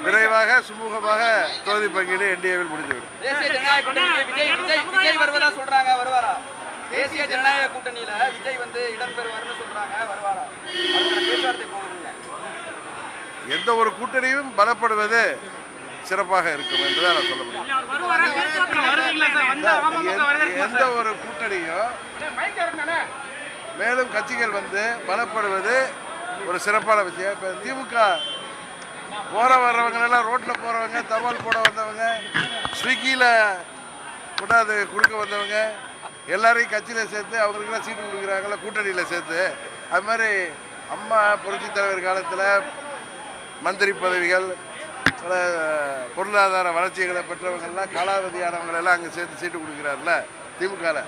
விரைவாக சுமூகமாக தொகுதி பங்கீடு என்டிஏவில் முடிந்துவிடும். தேசிய ஜனநாயக கூட்டணியில் விஜய் வருவதா சொல்றாங்க, வருவாரா? தேசிய ஜனநாயக கூட்டணியில விஜய் வந்து இடம்பெறுவார்னு சொல்றாங்க, வருவாரா? பேச்சுவார்த்தை போகுதுங்க. எந்த ஒரு கூட்டணியும் பலப்படுவது சிறப்பாக இருக்கும் என்றுதான் நான் சொல்ல முடியும். எந்த ஒரு கூட்டணியும் மேலும் கட்சிகள் வந்து பலப்படுவது ஒரு சிறப்பான விஷயம். இப்போ திமுக போற வர்றவங்க ரோட்டில் போறவங்க, தபால் போட வந்தவங்க, ஸ்விக்கியில் கொண்டாந்து கொடுக்க வந்தவங்க எல்லாரையும் கட்சியில் சேர்த்து அவங்களுக்குலாம் சீட்டு கொடுக்குறாங்கள, கூட்டணியில் சேர்த்து. அது மாதிரி அம்மா புரட்சித் தலைவர் காலத்தில் மந்திரி பதவிகள், பொருளாதார வளர்ச்சிகளை பெற்றவங்கள்லாம் காலாவதியானவங்களெல்லாம் அங்கே சேர்த்து சீட்டு கொடுக்குறாருல திமுகவில்.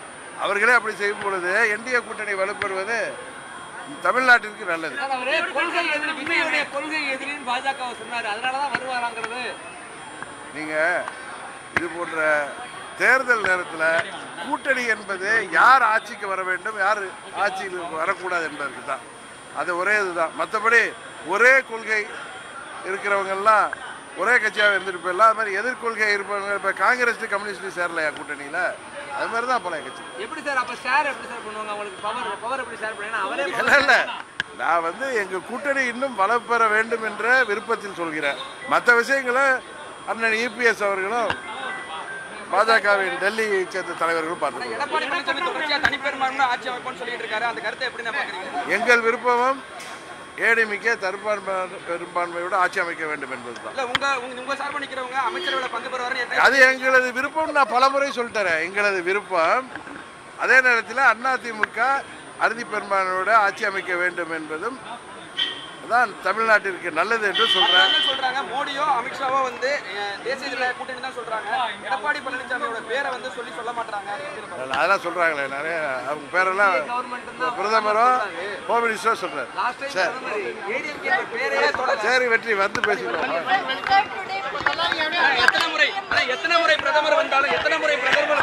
அவர்களே அப்படி செய்யும் பொழுது என்டிஏ கூட்டணி வலுப்பெறுவது தமிழ்நாட்டிற்கு நல்லது. நீங்க இது போன்ற தேர்தல் நேரத்தில் கூட்டணி என்பது யார் ஆட்சிக்கு வர வேண்டும், யார் ஆட்சியில் வரக்கூடாது என்பதற்கு தான். அது ஒரே இதுதான். மற்றபடி ஒரே கொள்கை இருக்கிறவங்கெல்லாம் ஒரே கட்சியாக இருந்துட்டு போயிடலாம். அது மாதிரி எதிர்கொள்கை இருப்பவங்க இப்போ காங்கிரஸ் கம்யூனிஸ்ட் சேரலையா கூட்டணியில்? அது மாதிரி தான் பழைய கட்சி. எப்படி சார் அப்போ ஷேர் எப்படி சார் பண்ணுவாங்க? அவங்களுக்கு பவர் எப்படி ஷேர் பண்ணுவாங்க? இல்லை நான் வந்து எங்கள் கூட்டணி இன்னும் வளப்பெற வேண்டும் என்ற விருப்பத்தில் சொல்கிறேன். மற்ற விஷயங்களை அண்ணன் இபிஎஸ் அவர்களும் பாஜகவின் டெல்லியை சேர்ந்த தலைவர்களும் பார்த்து எங்கள் விருப்பமும் ஏடிமிக்க பெரும்பான்மையோடு ஆட்சி அமைக்க வேண்டும் என்பதுதான். அது எங்களது விருப்பம். நான் பலமுறை சொல்லிட்டேன், எங்களது விருப்பம். அதே நேரத்தில் அதிமுக அறுதி பெரும்பான்மையோட ஆட்சி அமைக்க வேண்டும் என்பதும் தான் தமிழ்நாட்டிற்கு நல்லது என்று சொல்றாங்க. மோடியோ அமித்ஷாவோ வந்து தேசிய ஜனநாயக கூட்டணி தான் சொல்றாங்க. எடப்பாடி பழனிசாமியோட பேரை வந்து சொல்ல மாட்டாங்க. அதெல்லாம் சொல்றாங்களே, நிறைய அவங்க பேரெல்லாம் பிரதமரும் ஹோம் மினிஸ்டரும் சொல்றாரு. சரி வெற்றி வந்து பேசிக்கலாம். எத்தனை முறை பிரதமர் வந்தாலும், எத்தனை முறை பிரதமர்